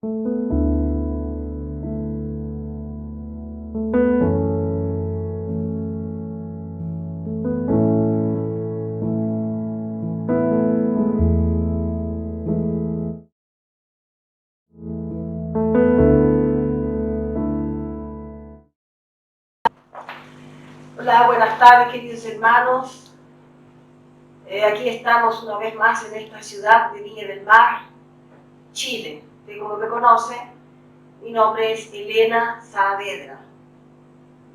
Hola, buenas tardes, queridos hermanos. Aquí estamos una vez más en esta ciudad de Viña del Mar, Chile. Usted, como me conoce, mi nombre es Elena Saavedra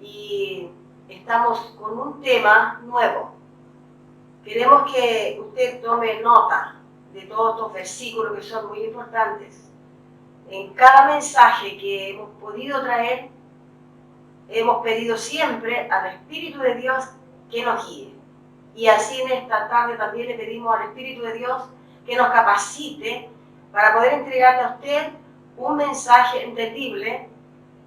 y estamos con un tema nuevo. Queremos que usted tome nota de todos estos versículos que son muy importantes. En cada mensaje que hemos podido traer, hemos pedido siempre al Espíritu de Dios que nos guíe. Y así en esta tarde también le pedimos al Espíritu de Dios que nos capacite para poder entregarle a usted un mensaje entendible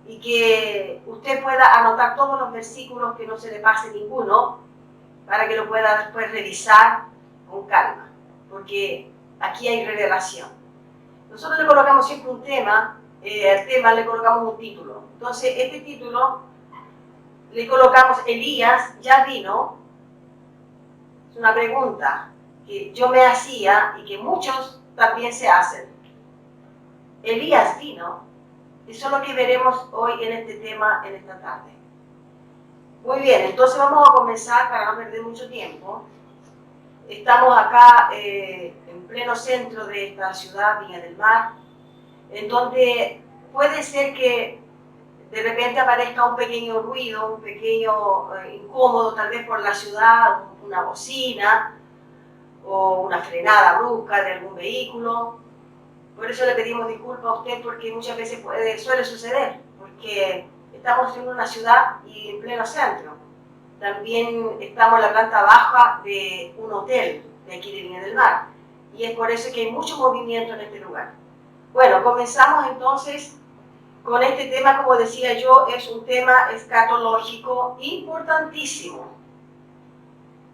y que usted pueda anotar todos los versículos, que no se le pase ninguno, para que lo pueda después revisar con calma, porque aquí hay revelación. Nosotros le colocamos siempre un tema, al tema le colocamos un título. Entonces, este título le colocamos Elías ya vino. Es una pregunta que yo me hacía y que muchos también se hacen. Elías vino. Eso es lo que veremos hoy en este tema, en esta tarde. Muy bien, entonces vamos a comenzar para no perder mucho tiempo. Estamos acá en pleno centro de esta ciudad, Viña del Mar, en donde puede ser que de repente aparezca un pequeño ruido, un pequeño incómodo, tal vez por la ciudad, una bocina o una frenada brusca de algún vehículo. Por eso le pedimos disculpas a usted, porque muchas veces suele suceder, porque estamos en una ciudad y en pleno centro. También estamos en la planta baja de un hotel de aquí de Viña del Mar, y es por eso que hay mucho movimiento en este lugar. Bueno, comenzamos entonces con este tema. Como decía yo, es un tema escatológico importantísimo.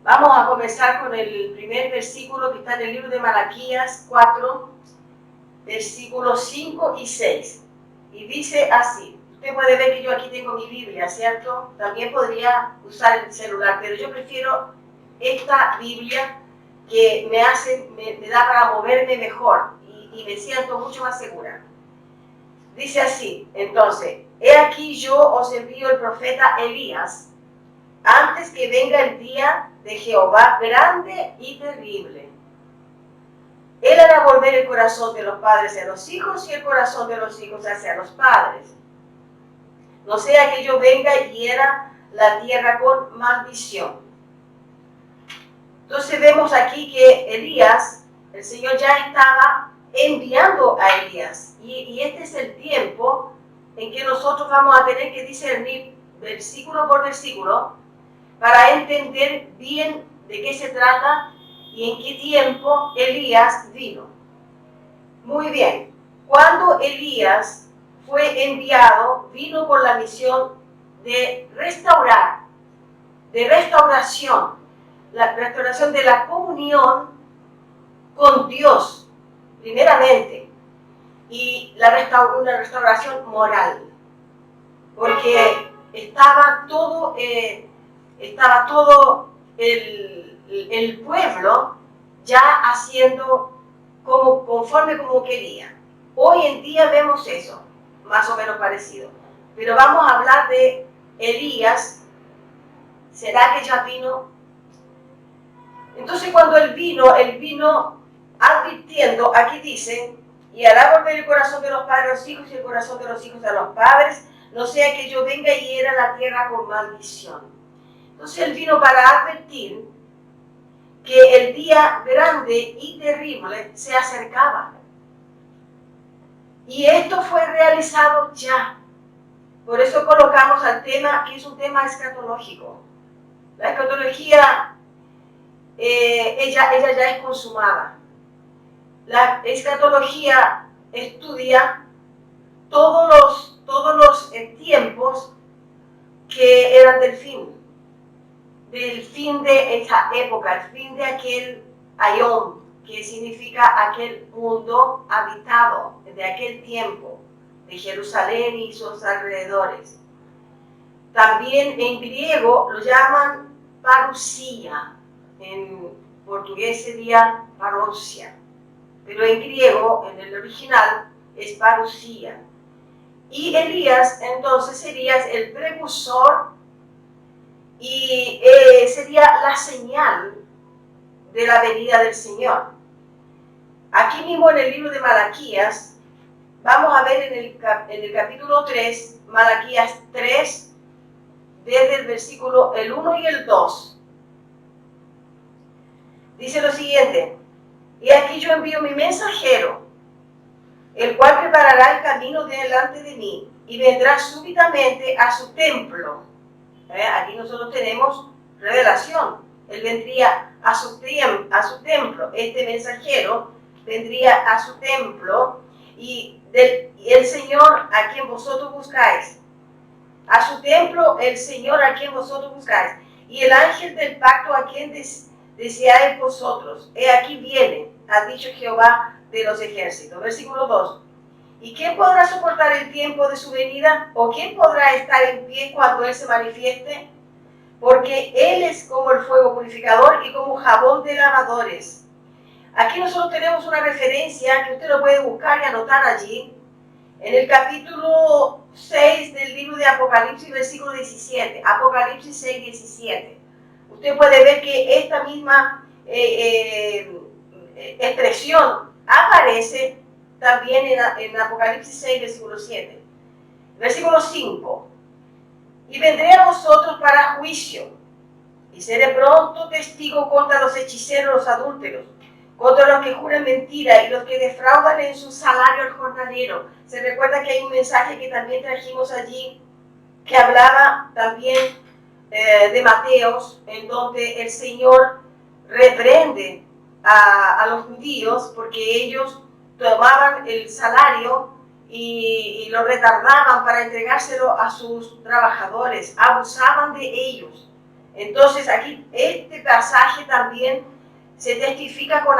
Vamos a comenzar con el primer versículo que está en el libro de Malaquías 4, versículos 5 y 6. Y dice así. Usted puede ver que yo aquí tengo mi Biblia, ¿cierto? También podría usar el celular, pero yo prefiero esta Biblia que me da para moverme mejor y me siento mucho más segura. Dice así, entonces, he aquí yo os envío el profeta Elías, antes que venga el día de Jehová grande y terrible. Él hará volver el corazón de los padres hacia los hijos y el corazón de los hijos hacia los padres. No sea que yo venga y hiera la tierra con maldición. Entonces vemos aquí que Elías, el Señor ya estaba enviando a Elías. Y este es el tiempo en que nosotros vamos a tener que discernir versículo por versículo para entender bien de qué se trata y en qué tiempo Elías vino. Muy bien, cuando Elías fue enviado, vino con la misión de restaurar, de restauración, la restauración de la comunión con Dios, primeramente, y una restauración moral, porque estaba todo el pueblo ya haciendo conforme como quería. Hoy en día vemos eso, más o menos parecido. Pero vamos a hablar de Elías. ¿Será que ya vino? Entonces cuando él vino advirtiendo, aquí dice, y hará volver el corazón de los padres a los hijos y el corazón de los hijos a los padres, no sea que yo venga y hiera la tierra con maldición. Entonces él vino para advertir que el día grande y terrible se acercaba. Y esto fue realizado ya. Por eso colocamos al tema, que es un tema escatológico. La escatología, ella ya es consumada. La escatología estudia todos los tiempos que eran del fin de esa época, el fin de aquel ayón que significa aquel mundo habitado de aquel tiempo, de Jerusalén y sus alrededores. También en griego lo llaman parusía, en portugués sería parousia, pero en griego, en el original, es parusía. Y Elías entonces sería el precursor y sería la señal de la venida del Señor. Aquí mismo en el libro de Malaquías, vamos a ver en el capítulo 3, Malaquías 3, desde el versículo el 1 y el 2. Dice lo siguiente: y aquí yo envío mi mensajero, el cual preparará el camino delante de mí, y vendrá súbitamente a su templo. Aquí nosotros tenemos revelación. Él vendría a su templo. Este mensajero vendría a su templo, y el Señor a quien vosotros buscáis. A su templo, el Señor a quien vosotros buscáis. Y el ángel del pacto a quien deseáis vosotros. He aquí viene, ha dicho Jehová de los ejércitos. Versículo 2. ¿Y quién podrá soportar el tiempo de su venida? ¿O quién podrá estar en pie cuando Él se manifieste? Porque Él es como el fuego purificador y como jabón de lavadores. Aquí nosotros tenemos una referencia que usted lo puede buscar y anotar allí, en el capítulo 6 del libro de Apocalipsis, versículo 17. Apocalipsis 6, 17. Usted puede ver que esta misma expresión aparece también en Apocalipsis 6, versículo 7. Versículo 5. Y vendré a vosotros para juicio, y seré pronto testigo contra los hechiceros, los adúlteros, contra los que juran mentira y los que defraudan en su salario al jornalero. Se recuerda que hay un mensaje que también trajimos allí, que hablaba también de Mateos, en donde el Señor reprende a los judíos porque ellos tomaban el salario y lo retardaban para entregárselo a sus trabajadores, abusaban de ellos. Entonces aquí este pasaje también se testifica con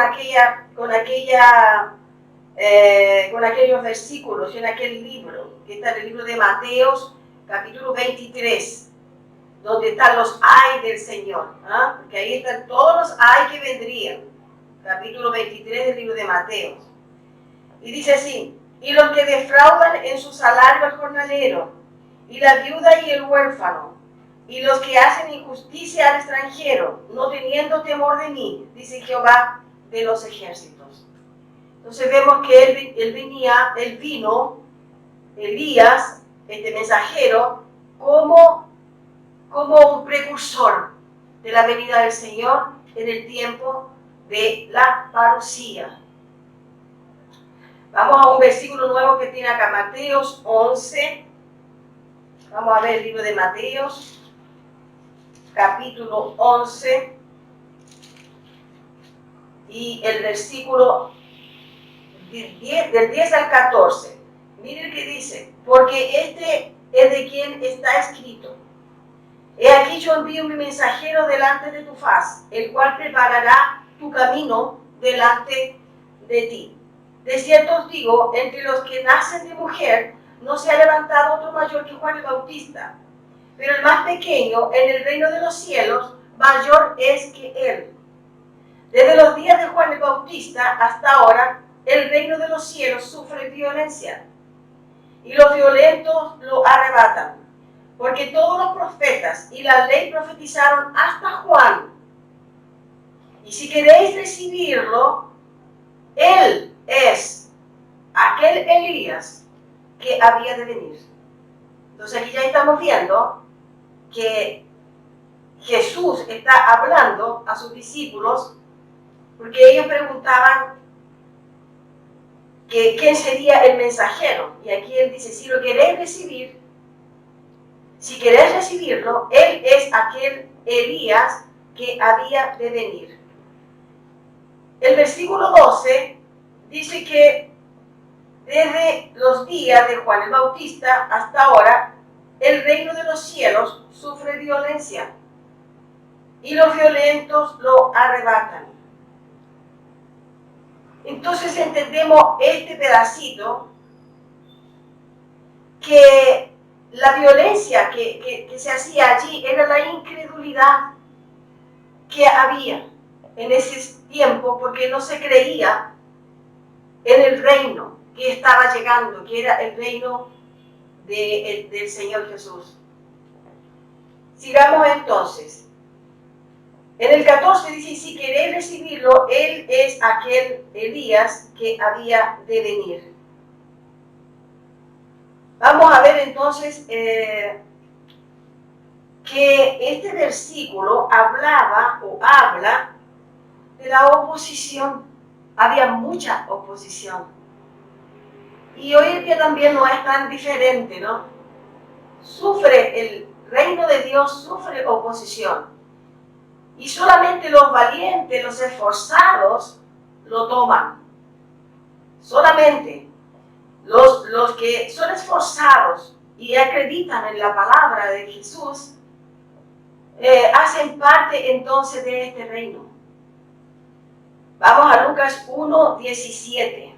aquellos versículos en aquel libro, que está en el libro de Mateos, capítulo 23, donde están los ay del Señor, porque ahí están todos los ay que vendrían, capítulo 23 del libro de Mateos. Y dice así: y los que defraudan en su salario al jornalero, y la viuda y el huérfano, y los que hacen injusticia al extranjero, no teniendo temor de mí, dice Jehová de los ejércitos. Entonces vemos que él vino, Elías, este mensajero, como un precursor de la venida del Señor en el tiempo de la parucía. Vamos a un versículo nuevo que tiene acá, Mateos 11. Vamos a ver el libro de Mateos, capítulo 11, y el versículo del 10 al 14. Miren qué dice: porque este es de quien está escrito: he aquí yo envío mi mensajero delante de tu faz, el cual preparará tu camino delante de ti. De cierto os digo, entre los que nacen de mujer no se ha levantado otro mayor que Juan el Bautista, pero el más pequeño en el reino de los cielos mayor es que él. Desde los días de Juan el Bautista hasta ahora, el reino de los cielos sufre violencia, y los violentos lo arrebatan, porque todos los profetas y la ley profetizaron hasta Juan. Y si queréis recibirlo, él es aquel Elías que había de venir. Entonces aquí ya estamos viendo que Jesús está hablando a sus discípulos, porque ellos preguntaban que quién sería el mensajero. Y aquí él dice: si lo queréis recibir, si queréis recibirlo, él es aquel Elías que había de venir. El versículo 12 dice que desde los días de Juan el Bautista hasta ahora, el reino de los cielos sufre violencia, y los violentos lo arrebatan. Entonces entendemos este pedacito, que la violencia que se hacía allí era la incredulidad que había en ese tiempo, porque no se creía en el reino que estaba llegando, que era el reino del Señor Jesús. Sigamos entonces. En el 14 dice, si queréis recibirlo, Él es aquel Elías que había de venir. Vamos a ver entonces que este versículo hablaba o habla de la oposición. Había mucha oposición. Y hoy en día también no es tan diferente, ¿no? El reino de Dios sufre oposición. Y solamente los valientes, los esforzados, lo toman. Solamente los que son esforzados y acreditan en la palabra de Jesús, hacen parte entonces de este reino. Vamos a Lucas 1:17.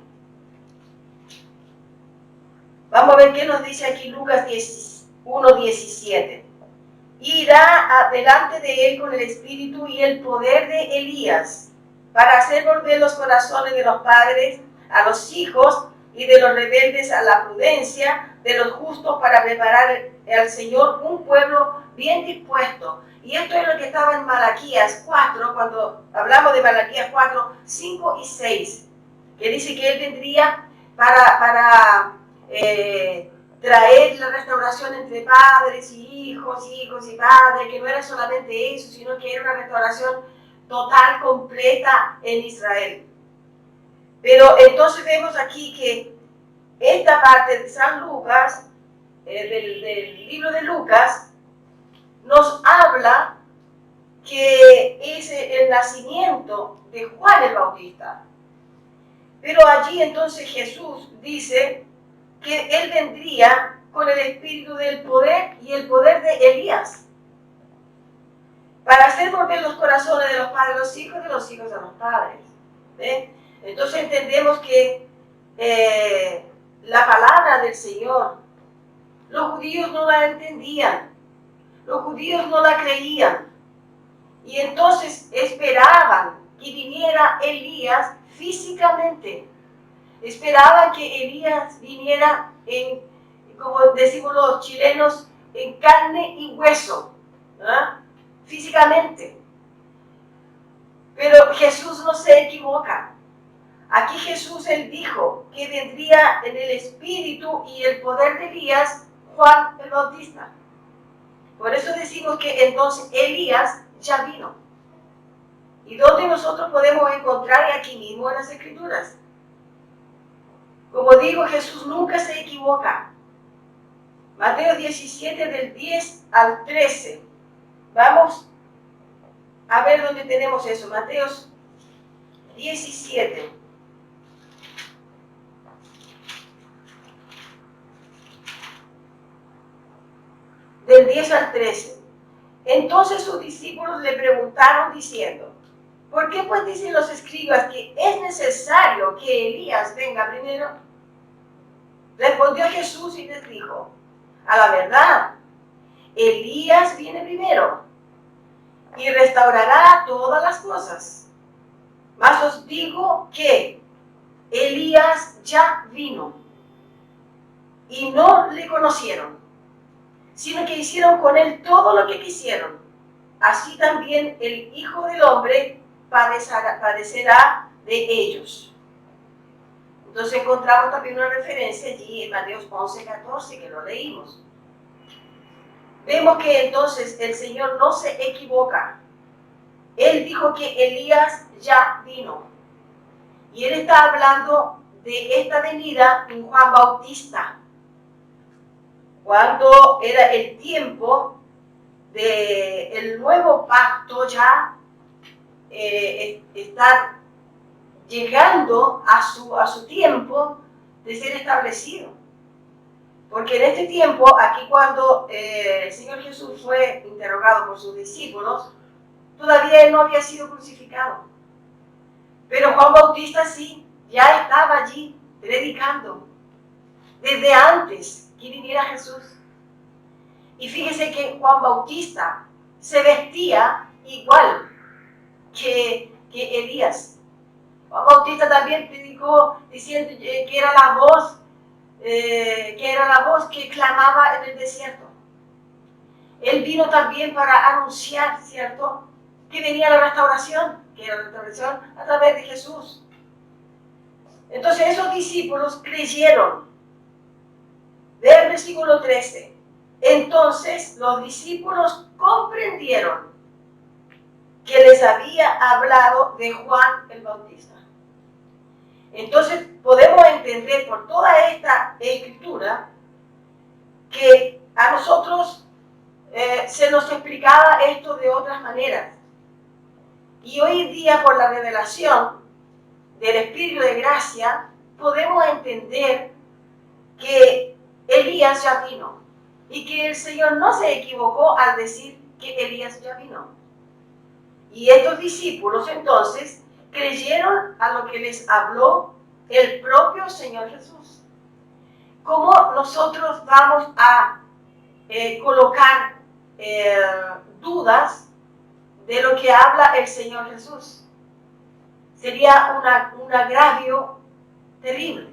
Vamos a ver qué nos dice aquí Lucas 1:17. Irá delante de él con el espíritu y el poder de Elías, para hacer volver los corazones de los padres a los hijos y de los rebeldes a la prudencia, de los justos para preparar al Señor un pueblo bien dispuesto. Y esto es lo que estaba en Malaquías 4, cuando hablamos de Malaquías 4, 5 y 6, que dice que Él vendría para traer la restauración entre padres y hijos y padres, que no era solamente eso, sino que era una restauración total, completa en Israel. Pero entonces vemos aquí que esta parte de San Lucas, del libro de Lucas, nos habla que es el nacimiento de Juan el Bautista. Pero allí entonces Jesús dice que Él vendría con el espíritu del poder y el poder de Elías, para hacer volver los corazones de los padres a los hijos, de los hijos a los padres. ¿Ve? Entonces entendemos que la palabra del Señor, los judíos no la entendían, los judíos no la creían, y entonces esperaban que viniera Elías físicamente. Esperaban que Elías viniera en, como decimos los chilenos, en carne y hueso, ¿eh? Físicamente. Pero Jesús no se equivoca. Aquí Jesús, Él dijo que vendría en el espíritu y el poder de Elías, Juan el Bautista. Por eso decimos que entonces Elías ya vino. ¿Y dónde nosotros podemos encontrar? Aquí mismo en las Escrituras. Como digo, Jesús nunca se equivoca. Mateo 17, del 10 al 13. Vamos a ver dónde tenemos eso. Mateo 17. Del 10 al 13. Entonces sus discípulos le preguntaron diciendo, ¿por qué pues dicen los escribas que es necesario que Elías venga primero? Respondió Jesús y les dijo, a la verdad, Elías viene primero y restaurará todas las cosas. Mas os digo que Elías ya vino y no le conocieron, sino que hicieron con él todo lo que quisieron. Así también el Hijo del Hombre padecerá de ellos. Entonces encontramos también una referencia allí en Mateo 11, 14, que lo leímos. Vemos que entonces el Señor no se equivoca. Él dijo que Elías ya vino. Y Él está hablando de esta venida en Juan Bautista, cuando era el tiempo del nuevo pacto ya estar llegando a su tiempo de ser establecido. Porque en este tiempo, aquí cuando el Señor Jesús fue interrogado por sus discípulos, todavía Él no había sido crucificado. Pero Juan Bautista sí, ya estaba allí predicando desde antes que viniera Jesús. Y fíjese que Juan Bautista se vestía igual que Elías. Juan Bautista también predicó diciendo que era la voz que clamaba en el desierto. Él vino también para anunciar, ¿cierto?, que venía la restauración, que era la restauración a través de Jesús. Entonces esos discípulos creyeron. Ve el versículo 13. Entonces los discípulos comprendieron que les había hablado de Juan el Bautista. Entonces podemos entender por toda esta escritura que a nosotros se nos explicaba esto de otras maneras. Y hoy en día, por la revelación del Espíritu de gracia, podemos entender que Elías ya vino y que el Señor no se equivocó al decir que Elías ya vino. Y estos discípulos entonces creyeron a lo que les habló el propio Señor Jesús. ¿Cómo nosotros vamos a colocar dudas de lo que habla el Señor Jesús? Sería un agravio terrible,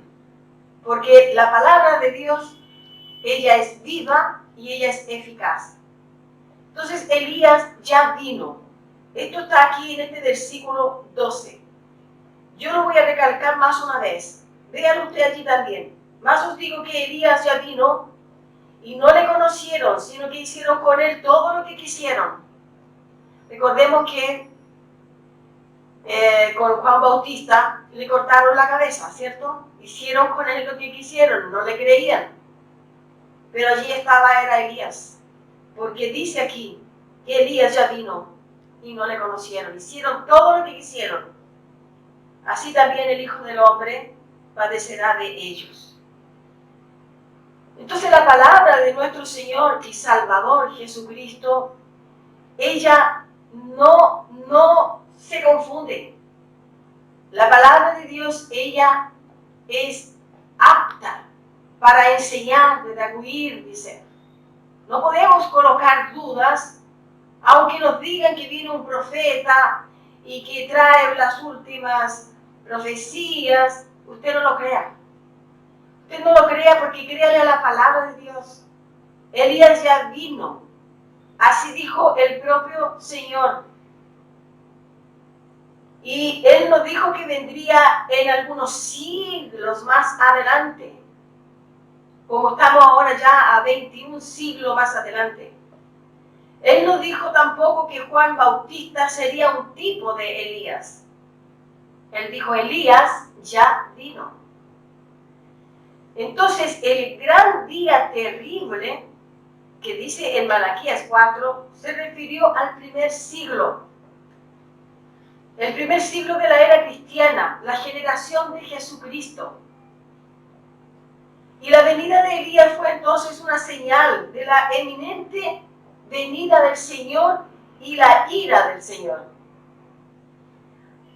porque la palabra de Dios, ella es viva y ella es eficaz. Entonces Elías ya vino. Esto está aquí en este versículo 12. Yo lo voy a recalcar más una vez. Véanlo usted allí también. Más os digo que Elías ya vino y no le conocieron, sino que hicieron con él todo lo que quisieron. Recordemos que con Juan Bautista le cortaron la cabeza, ¿cierto? Hicieron con él lo que quisieron, no le creían. Pero allí era Elías, porque dice aquí que Elías ya vino y no le conocieron. Hicieron todo lo que quisieron. Así también el Hijo del Hombre padecerá de ellos. Entonces la palabra de nuestro Señor y Salvador Jesucristo, ella no se confunde. La palabra de Dios, ella es apta para enseñar, redarguir, dice. No podemos colocar dudas, aunque nos digan que vino un profeta y que trae las últimas profecías. Usted no lo crea. Usted no lo crea porque créale a la palabra de Dios. Elías ya vino. Así dijo el propio Señor. Y Él nos dijo que vendría en algunos siglos más adelante. Como estamos ahora ya a 21 siglos más adelante. Él no dijo tampoco que Juan Bautista sería un tipo de Elías. Él dijo, Elías ya vino. Entonces, el gran día terrible que dice en Malaquías 4 se refirió al primer siglo. El primer siglo de la era cristiana, la generación de Jesucristo. Y la venida de Elías fue entonces una señal de la eminente venida del Señor y la ira del Señor.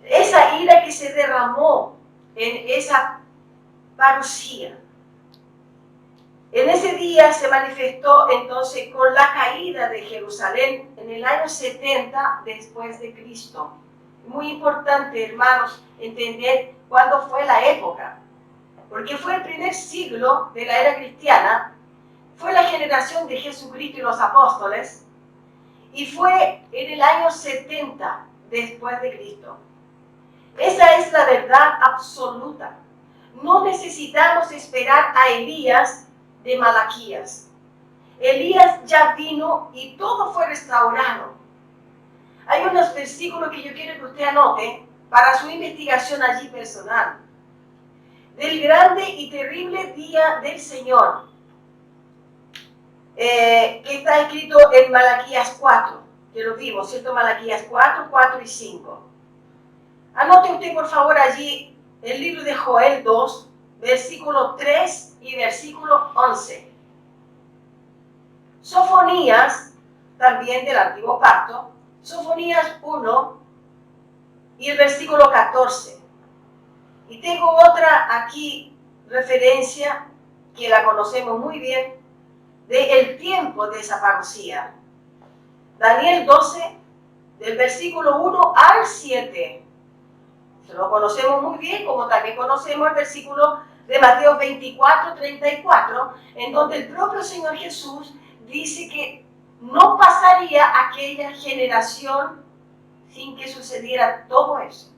Esa ira que se derramó en esa parucía. En ese día se manifestó entonces con la caída de Jerusalén en el año 70 después de Cristo. Muy importante, hermanos, entender cuándo fue la época. Porque fue el primer siglo de la era cristiana, fue la generación de Jesucristo y los apóstoles, y fue en el año 70 después de Cristo. Esa es la verdad absoluta. No necesitamos esperar a Elías de Malaquías. Elías ya vino y todo fue restaurado. Hay unos versículos que yo quiero que usted anote para su investigación allí personal. Del grande y terrible día del Señor, que está escrito en Malaquías 4, que lo vimos, ¿cierto? Malaquías 4, 4 y 5. Anote usted, por favor, allí el libro de Joel 2, versículo 3 y versículo 11. Sofonías, también del Antiguo Pacto, Sofonías 1 y el versículo 14. Y tengo otra aquí, referencia, que la conocemos muy bien, del tiempo de esa parucía. Daniel 12, del versículo 1 al 7. Se lo conocemos muy bien, como también conocemos el versículo de Mateo 24, 34, en donde el propio Señor Jesús dice que no pasaría aquella generación sin que sucediera todo eso.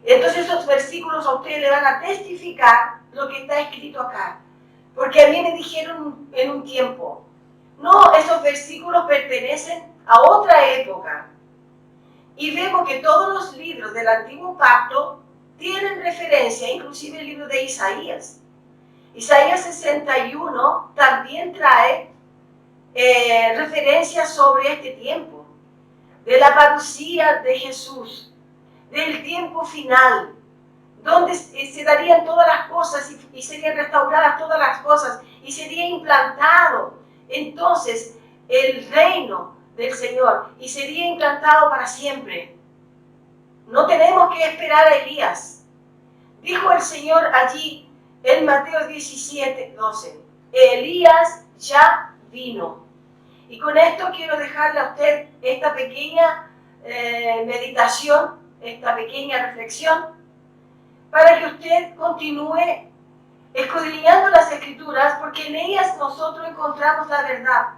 Entonces esos versículos a ustedes le van a testificar lo que está escrito acá. Porque a mí me dijeron en un tiempo, no, esos versículos pertenecen a otra época. Y vemos que todos los libros del Antiguo Pacto tienen referencia, inclusive el libro de Isaías. Isaías 61 también trae referencias sobre este tiempo, de la parucía de Jesús, del tiempo final, donde se darían todas las cosas y serían restauradas todas las cosas y sería implantado entonces el reino del Señor y sería implantado para siempre. No tenemos que esperar a Elías. Dijo el Señor allí en Mateo 17, 12, Elías ya vino. Y con esto quiero dejarle a usted esta pequeña meditación, esta pequeña reflexión, para que usted continúe escudriñando las Escrituras, porque en ellas nosotros encontramos la verdad.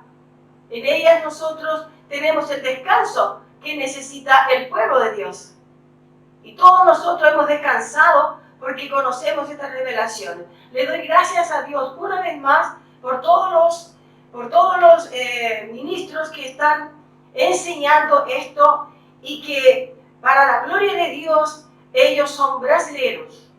En ellas nosotros tenemos el descanso que necesita el pueblo de Dios. Y todos nosotros hemos descansado porque conocemos estas revelaciones. Le doy gracias a Dios una vez más por todos los ministros que están enseñando esto y que para la gloria de Dios ellos son brasileños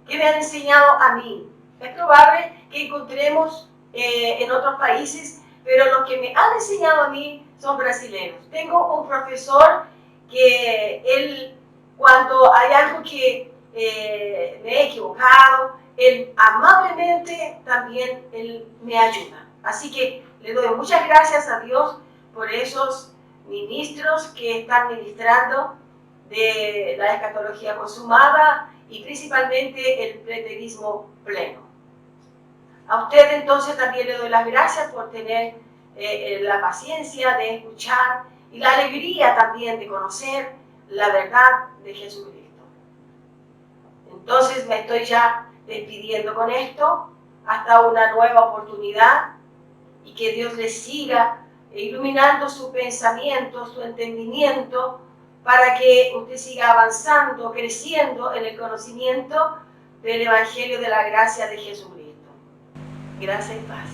que me han enseñado a mí. Es probable que encontremos en otros países, pero los que me han enseñado a mí son brasileños. Tengo un profesor que él, cuando hay algo que me he equivocado, él amablemente también él me ayuda. Así que le doy muchas gracias a Dios por esos ministros que están ministrando de la escatología consumada y principalmente el preterismo pleno. A usted entonces también le doy las gracias por tener la paciencia de escuchar y la alegría también de conocer la verdad de Jesucristo. Entonces me estoy ya despidiendo con esto, hasta una nueva oportunidad, y que Dios les siga iluminando su pensamiento, su entendimiento, para que usted siga avanzando, creciendo en el conocimiento del Evangelio de la gracia de Jesucristo. Gracias y paz.